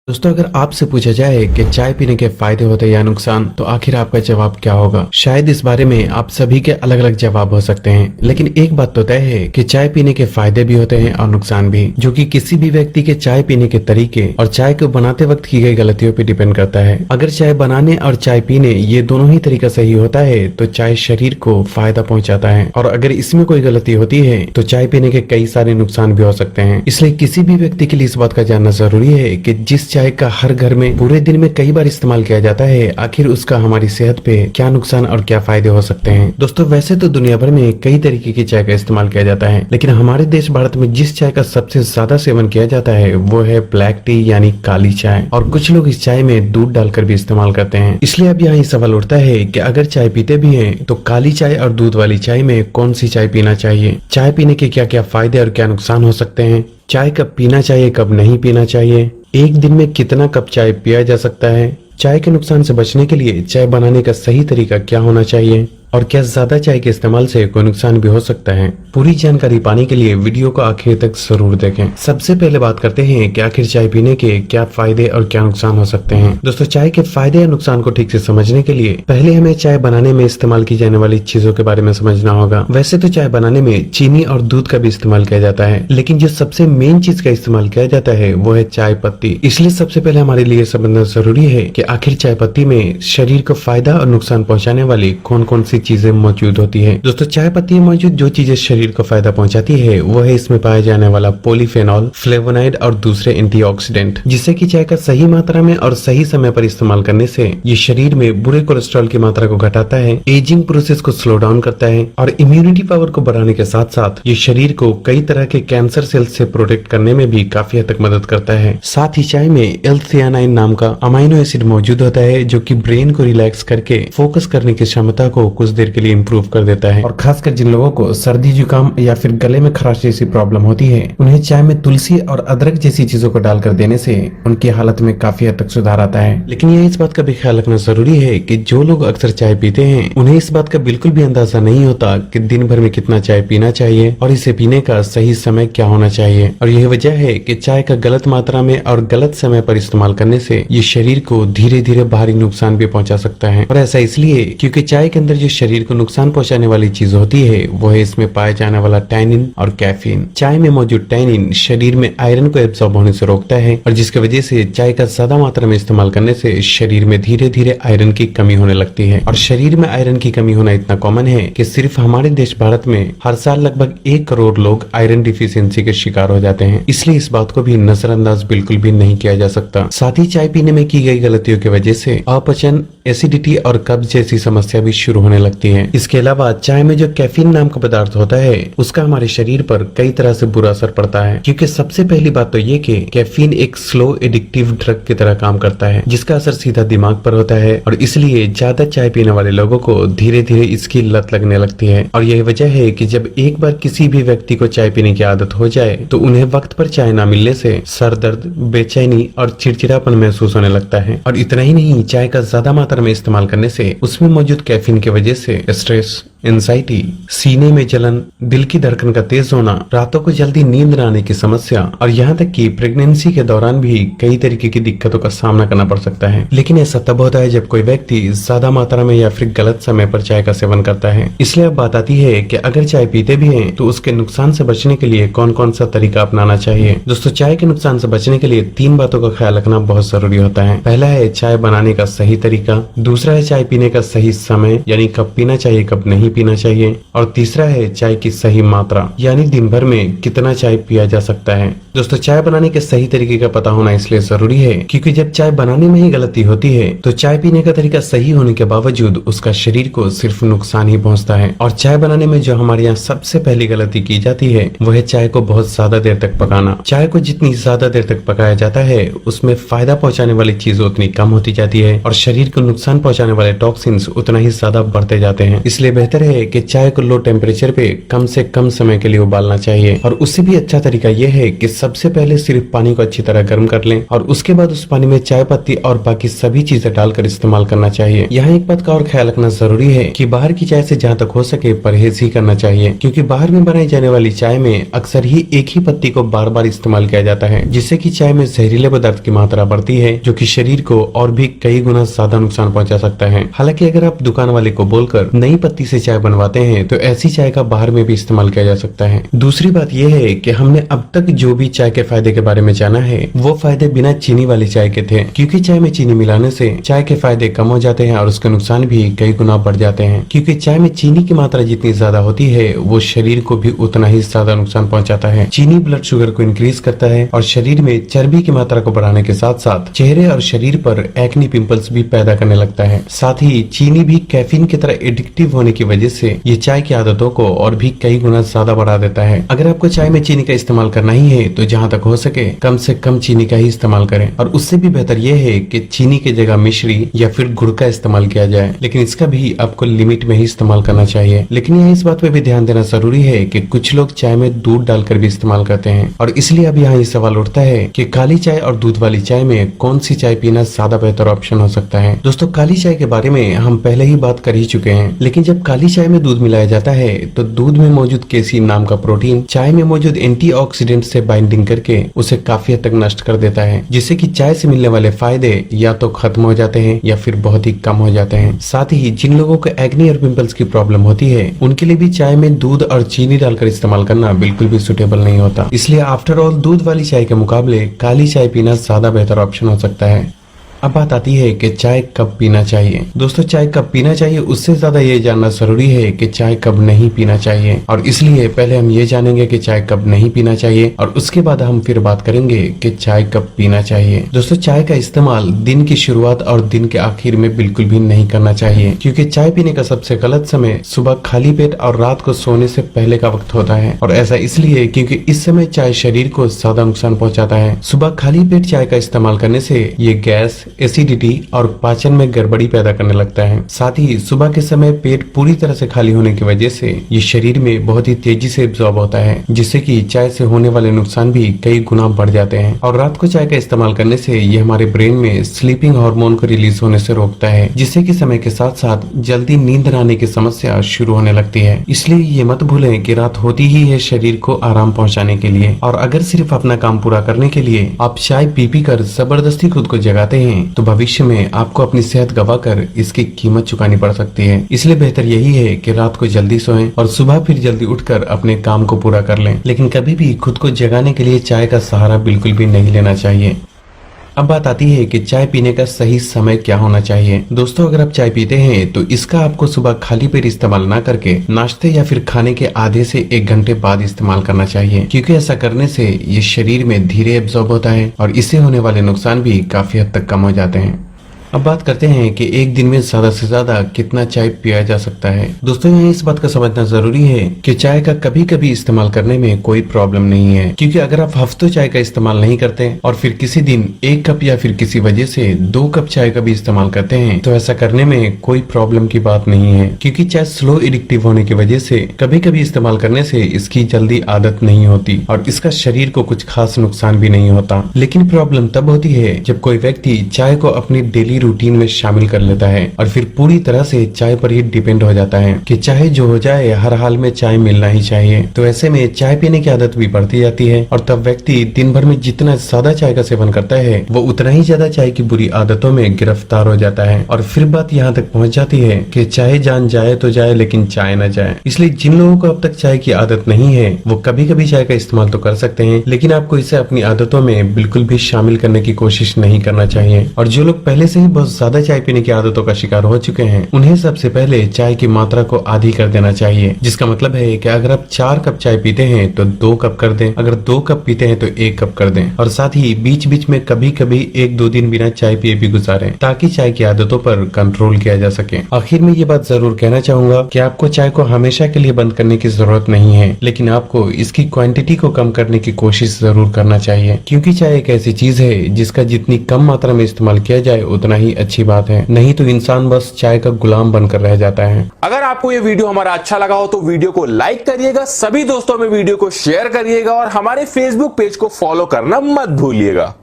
दोस्तों, अगर आपसे पूछा जाए कि चाय पीने के फायदे होते हैं या नुकसान, तो आखिर आपका जवाब क्या होगा? शायद इस बारे में आप सभी के अलग अलग जवाब हो सकते हैं, लेकिन एक बात तो तय है कि चाय पीने के फायदे भी होते हैं और नुकसान भी, जो कि किसी भी व्यक्ति के चाय पीने के तरीके और चाय को बनाते वक्त की गई गलतियों पर डिपेंड करता है। अगर चाय बनाने और चाय पीने ये दोनों ही तरीका सही होता है तो चाय शरीर को फायदा पहुंचाता है, और अगर इसमें कोई गलती होती है तो चाय पीने के कई सारे नुकसान भी हो सकते हैं। इसलिए किसी भी व्यक्ति के लिए इस बात का जानना जरूरी है कि जिस चाय का हर घर में पूरे दिन में कई बार इस्तेमाल किया जाता है, आखिर उसका हमारी सेहत पे क्या नुकसान और क्या फायदे हो सकते हैं। दोस्तों, वैसे तो दुनिया भर में कई तरीके की चाय का इस्तेमाल किया जाता है, लेकिन हमारे देश भारत में जिस चाय का सबसे ज्यादा सेवन किया जाता है वो है ब्लैक टी यानी काली चाय, और कुछ लोग इस चाय में दूध डालकर भी इस्तेमाल करते हैं। इसलिए अब यहाँ सवाल उठता है कि अगर चाय पीते भी हैं तो काली चाय और दूध वाली चाय में कौन सी चाय पीना चाहिए, चाय पीने के क्या क्या फायदे और क्या नुकसान हो सकते हैं, चाय कब पीना चाहिए कब नहीं पीना चाहिए, एक दिन में कितना कप चाय पिया जा सकता है, चाय के नुकसान से बचने के लिए चाय बनाने का सही तरीका क्या होना चाहिए, और क्या ज्यादा चाय के इस्तेमाल से कोई नुकसान भी हो सकता है। पूरी जानकारी पाने के लिए वीडियो को आखिर तक जरूर देखें। सबसे पहले बात करते हैं कि आखिर चाय पीने के क्या फायदे और क्या नुकसान हो सकते हैं। दोस्तों, चाय के फायदे या नुकसान को ठीक से समझने के लिए पहले हमें चाय बनाने में इस्तेमाल की जाने वाली चीजों के बारे में समझना होगा। वैसे तो चाय बनाने में चीनी और दूध का भी इस्तेमाल किया जाता है, लेकिन जो सबसे मेन चीज का इस्तेमाल किया जाता है वो है चाय पत्ती। इसलिए सबसे पहले हमारे लिए समझना जरूरी है कि आखिर चाय पत्ती में शरीर को फायदा और नुकसान पहुंचाने वाली कौन कौन सी चीजें मौजूद होती है। दोस्तों, चाय पत्ती में मौजूद जो चीजें शरीर को फायदा पहुंचाती है वो है इसमें पाया जाने वाला पॉलीफेनॉल, फ्लेवोनाइड और दूसरे एंटीऑक्सीडेंट, जिससे कि चाय का सही मात्रा में और सही समय पर इस्तेमाल करने से ये शरीर में बुरे कोलेस्ट्रॉल की मात्रा को घटाता है, एजिंग प्रोसेस को स्लो डाउन करता है और इम्यूनिटी पावर को बढ़ाने के साथ साथ ये शरीर को कई तरह के कैंसर सेल्स से प्रोटेक्ट करने में भी काफी हद तक मदद करता है। साथ ही चाय में एल-थियानाइन नाम का अमाइनो एसिड मौजूद होता है, जो कि ब्रेन को रिलैक्स करके फोकस करने की क्षमता को कुछ देर के लिए इम्प्रूव कर देता है। और खासकर जिन लोगों को सर्दी जुकाम या फिर गले में खराश जैसी प्रॉब्लम होती है, उन्हें चाय में तुलसी और अदरक जैसी चीजों को डालकर देने से उनकी हालत में काफी हद तक सुधार आता है। लेकिन यह इस बात का भी ख्याल रखना जरूरी है कि जो लोग अक्सर चाय पीते हैं उन्हें इस बात का बिल्कुल भी अंदाजा नहीं होता कि दिन भर में कितना चाय पीना चाहिए और इसे पीने का सही समय क्या होना चाहिए। और यही वजह है कि चाय का गलत मात्रा में और गलत समय पर इस्तेमाल करने से ये शरीर को धीरे धीरे भारी नुकसान भी पहुंचा सकता है। और ऐसा इसलिए क्योंकि चाय के अंदर जो शरीर को नुकसान पहुंचाने वाली चीज होती है वो है इसमें पाया जाने वाला टैनिन और कैफीन। चाय में मौजूद टैनिन शरीर में आयरन को एब्सॉर्ब होने से रोकता है, और जिसकी वजह से चाय का ज्यादा मात्रा में इस्तेमाल करने से शरीर में धीरे धीरे आयरन की कमी होने लगती है। और शरीर में आयरन की कमी होना इतना कॉमन है कि सिर्फ हमारे देश भारत में हर साल लगभग 1 करोड़ लोग आयरन डिफिशियंसी के शिकार हो जाते हैं। इसलिए इस बात को भी नजरअंदाज बिल्कुल भी नहीं किया जा सकता। साथ ही चाय पीने में की गई गलतियों की वजह से अपचन, एसिडिटी और कब्ज जैसी समस्या भी शुरू होने लगती है। इसके अलावा चाय में जो कैफीन नाम का पदार्थ होता है उसका हमारे शरीर पर कई तरह से बुरा असर पड़ता है, क्योंकि सबसे पहली बात तो ये कि कैफीन एक स्लो एडिक्टिव ड्रग की तरह काम करता है, जिसका असर सीधा दिमाग पर होता है, और इसलिए ज्यादा चाय पीने वाले लोगों को धीरे धीरे इसकी लत लगने लगती है। और यही वजह है कि जब एक बार किसी भी व्यक्ति को चाय पीने की आदत हो जाए तो उन्हें वक्त पर चाय न मिलने से सर दर्द, बेचैनी और चिड़चिड़ापन महसूस होने लगता है। और इतना ही नहीं, चाय का ज्यादा मात्रा में इस्तेमाल करने से उसमें मौजूद कैफीन की वजह से स्ट्रेस, एंजाइटी, सीने में जलन, दिल की धड़कन का तेज होना, रातों को जल्दी नींद न आने की समस्या, और यहाँ तक कि प्रेगनेंसी के दौरान भी कई तरीके की दिक्कतों का सामना करना पड़ सकता है। लेकिन ऐसा तब होता है जब कोई व्यक्ति ज्यादा मात्रा में या फिर गलत समय पर चाय का सेवन करता है। इसलिए अब बात आती है कि अगर चाय पीते भी हैं तो उसके नुकसान से बचने के लिए कौन कौन सा तरीका अपनाना चाहिए। दोस्तों, चाय के नुकसान से बचने के लिए 3 बातों का ख्याल रखना बहुत जरूरी होता है। पहला है चाय बनाने का सही तरीका, दूसरा है चाय पीने का सही समय यानी कब पीना चाहिए कब नहीं पीना चाहिए, और तीसरा है चाय की सही मात्रा यानी दिन भर में कितना चाय पिया जा सकता है। दोस्तों, चाय बनाने के सही तरीके का पता होना इसलिए जरूरी है क्योंकि जब चाय बनाने में ही गलती होती है तो चाय पीने का तरीका सही होने के बावजूद उसका शरीर को सिर्फ नुकसान ही पहुंचता है। और चाय बनाने में जो हमारे यहाँ सबसे पहली गलती की जाती है वो है चाय को बहुत ज्यादा देर तक पकाना। चाय को जितनी ज्यादा देर तक पकाया जाता है उसमें फायदा पहुंचाने वाली चीज उतनी कम होती जाती है और शरीर को नुकसान पहुंचाने वाले टॉक्सिन्स उतना ही ज्यादा बढ़ते बढ़ते जाते हैं। इसलिए बेहतर है कि चाय को लो टेम्परेचर पे कम से कम समय के लिए उबालना चाहिए। और उससे भी अच्छा तरीका यह है कि सबसे पहले सिर्फ पानी को अच्छी तरह गर्म कर लें और उसके बाद उस पानी में चाय पत्ती और बाकी सभी चीजें डालकर इस्तेमाल करना चाहिए। यहाँ एक बात का और ख्याल रखना जरूरी है कि बाहर की चाय से जहाँ तक हो सके परहेज ही करना चाहिए, क्योंकि बाहर में बनाई जाने वाली चाय में अक्सर ही एक ही पत्ती को बार बार इस्तेमाल किया जाता है, जिससे कि चाय में जहरीले पदार्थ की मात्रा बढ़ती है, जो कि शरीर को और भी कई गुना ज्यादा नुकसान पहुंचा सकता है। हालांकि अगर आप दुकान वाले को बोलकर नई पत्ती से चाय बनवाते हैं तो ऐसी चाय का बाहर में भी इस्तेमाल किया जा सकता है। दूसरी बात यह है कि हमने अब तक जो भी चाय के फायदे के बारे में जाना है वो फायदे बिना चीनी वाली चाय के थे, क्योंकि चाय में चीनी मिलाने से चाय के फायदे कम हो जाते हैं और उसके नुकसान भी कई गुना बढ़ जाते हैं, क्योंकि चाय में चीनी की मात्रा जितनी ज्यादा होती है वो शरीर को भी उतना ही ज्यादा नुकसान पहुंचाता है। चीनी ब्लड शुगर को इंक्रीज करता है और शरीर में चर्बी की मात्रा को बढ़ाने के साथ साथ चेहरे और शरीर पर एक्नी पिंपल्स भी पैदा करने लगता है। साथ ही चीनी भी कैफीन की तरह एडिक्टिव होने की वजह से ये चाय की आदतों को और भी कई गुना ज्यादा बढ़ा देता है। अगर आपको चाय में चीनी का इस्तेमाल करना ही है तो जहाँ तक हो सके कम से कम चीनी का ही इस्तेमाल करें, और उससे भी बेहतर यह है कि चीनी की जगह मिश्री या फिर गुड़ का इस्तेमाल किया जाए, लेकिन इसका भी आपको लिमिट में ही इस्तेमाल करना चाहिए। लेकिन यहाँ इस बात पे भी ध्यान देना जरूरी है कि कुछ लोग चाय में दूध डालकर भी इस्तेमाल करते हैं, और इसलिए अब यहाँ ये सवाल उठता है कि काली चाय और दूध वाली चाय में कौन सी चाय पीना ज्यादा बेहतर ऑप्शन हो सकता है। दोस्तों, काली चाय के बारे में हम पहले ही बात कर ही चुके हैं, लेकिन जब काली चाय में दूध मिलाया जाता है तो दूध में मौजूद केसीन नाम का प्रोटीन चाय में मौजूद एंटीऑक्सीडेंट से बाइंडिंग करके उसे काफी हद तक नष्ट कर देता है, जिससे कि चाय से मिलने वाले फायदे या तो खत्म हो जाते हैं या फिर बहुत ही कम हो जाते हैं। साथ ही जिन लोगों को एक्ने और पिंपल्स की प्रॉब्लम होती है उनके लिए भी चाय में दूध और चीनी डालकर इस्तेमाल करना बिल्कुल भी सुटेबल नहीं होता। इसलिए आफ्टर ऑल दूध वाली चाय के मुकाबले काली चाय पीना ज्यादा बेहतर ऑप्शन हो सकता है। अब बात आती है कि चाय कब पीना चाहिए। दोस्तों, चाय कब पीना चाहिए उससे ज्यादा ये जानना जरूरी है कि चाय कब नहीं पीना चाहिए, और इसलिए पहले हम ये जानेंगे कि चाय कब नहीं पीना चाहिए और उसके बाद हम फिर बात करेंगे कि चाय कब पीना चाहिए। दोस्तों, चाय का इस्तेमाल दिन की शुरुआत और दिन के आखिर में बिल्कुल भी नहीं करना चाहिए, क्योंकि चाय पीने का सबसे गलत समय सुबह खाली पेट और रात को सोने से पहले का वक्त होता है, और ऐसा इसलिए क्योंकि इस समय चाय शरीर को ज्यादा नुकसान पहुंचाता है। सुबह खाली पेट चाय का इस्तेमाल करने से ये गैस, एसिडिटी और पाचन में गड़बड़ी पैदा करने लगता है। साथ ही सुबह के समय पेट पूरी तरह से खाली होने की वजह से ये शरीर में बहुत ही तेजी से एब्जॉर्ब होता है, जिससे कि चाय से होने वाले नुकसान भी कई गुना बढ़ जाते हैं। और रात को चाय का इस्तेमाल करने से ये हमारे ब्रेन में स्लीपिंग हार्मोन को रिलीज होने से रोकता है, जिससे कि समय के साथ साथ जल्दी नींद न आने की समस्या शुरू होने लगती है। इसलिए ये मत भूलें कि रात होती ही है शरीर को आराम पहुँचाने के लिए, और अगर सिर्फ अपना काम पूरा करने के लिए आप चाय पी कर जबरदस्ती खुद को जगाते हैं तो भविष्य में आपको अपनी सेहत गवाकर इसकी कीमत चुकानी पड़ सकती है। इसलिए बेहतर यही है कि रात को जल्दी सोएं और सुबह फिर जल्दी उठकर अपने काम को पूरा कर लें, लेकिन कभी भी खुद को जगाने के लिए चाय का सहारा बिल्कुल भी नहीं लेना चाहिए। अब बात आती है कि चाय पीने का सही समय क्या होना चाहिए। दोस्तों, अगर आप चाय पीते हैं तो इसका आपको सुबह खाली पेट इस्तेमाल ना करके नाश्ते या फिर खाने के आधे से 1 घंटे बाद इस्तेमाल करना चाहिए, क्योंकि ऐसा करने से ये शरीर में धीरे एब्जॉर्ब होता है और इससे होने वाले नुकसान भी काफी हद तक कम हो जाते हैं। अब बात करते हैं कि एक दिन में ज्यादा से ज्यादा कितना चाय पिया जा सकता है। दोस्तों, यहाँ इस बात का समझना जरूरी है कि चाय का कभी कभी इस्तेमाल करने में कोई प्रॉब्लम नहीं है, क्योंकि अगर आप हफ्तों चाय का इस्तेमाल नहीं करते और फिर किसी दिन 1 कप या फिर किसी वजह से 2 कप चाय का भी इस्तेमाल करते हैं तो ऐसा करने में कोई प्रॉब्लम की बात नहीं है, क्योंकि चाय स्लो एडिक्टिव होने की वजह से कभी कभी इस्तेमाल करने से इसकी जल्दी आदत नहीं होती और इसका शरीर को कुछ खास नुकसान भी नहीं होता। लेकिन प्रॉब्लम तब होती है जब कोई व्यक्ति चाय को अपनी डेली रूटीन में शामिल कर लेता है और फिर पूरी तरह से चाय पर ही डिपेंड हो जाता है कि चाहे जो हो जाए हर हाल में चाय मिलना ही चाहिए। तो ऐसे में चाय पीने की आदत भी बढ़ती जाती है और तब व्यक्ति दिन भर में जितना ज्यादा चाय का सेवन करता है वो उतना ही ज्यादा चाय की बुरी आदतों में गिरफ्तार हो जाता है और फिर बात यहाँ तक पहुँच जाती है कि चाहे जान जाए तो जाए लेकिन चाय न जाए। इसलिए जिन लोगों को अब तक चाय की आदत नहीं है वो कभी कभी चाय का इस्तेमाल तो कर सकते हैं, लेकिन आपको इसे अपनी आदतों में बिल्कुल भी शामिल करने की कोशिश नहीं करना चाहिए। और जो लोग पहले से ही बहुत ज्यादा चाय पीने की आदतों का शिकार हो चुके हैं उन्हें सबसे पहले चाय की मात्रा को आधी कर देना चाहिए, जिसका मतलब है कि अगर आप 4 कप चाय पीते हैं तो 2 कप कर दें, अगर 2 कप पीते हैं तो 1 कप कर दें और साथ ही बीच बीच में कभी कभी 1-2 दिन बिना चाय पिए भी गुजारें ताकि चाय की आदतों पर कंट्रोल किया जा सके। आखिर में ये बात जरूर कहना चाहूंगा कि आपको चाय को हमेशा के लिए बंद करने की जरूरत नहीं है, लेकिन आपको इसकी क्वांटिटी को कम करने की कोशिश जरूर करना चाहिए, क्योंकि चाय एक ऐसी चीज है जिसका जितनी कम मात्रा में इस्तेमाल किया जाए उतना उतना ही अच्छी बात है, नहीं तो इंसान बस चाय का गुलाम बनकर रह जाता है। अगर आपको ये वीडियो हमारा अच्छा लगा हो तो वीडियो को लाइक करिएगा, सभी दोस्तों में वीडियो को शेयर करिएगा और हमारे फेसबुक पेज को फॉलो करना मत भूलिएगा।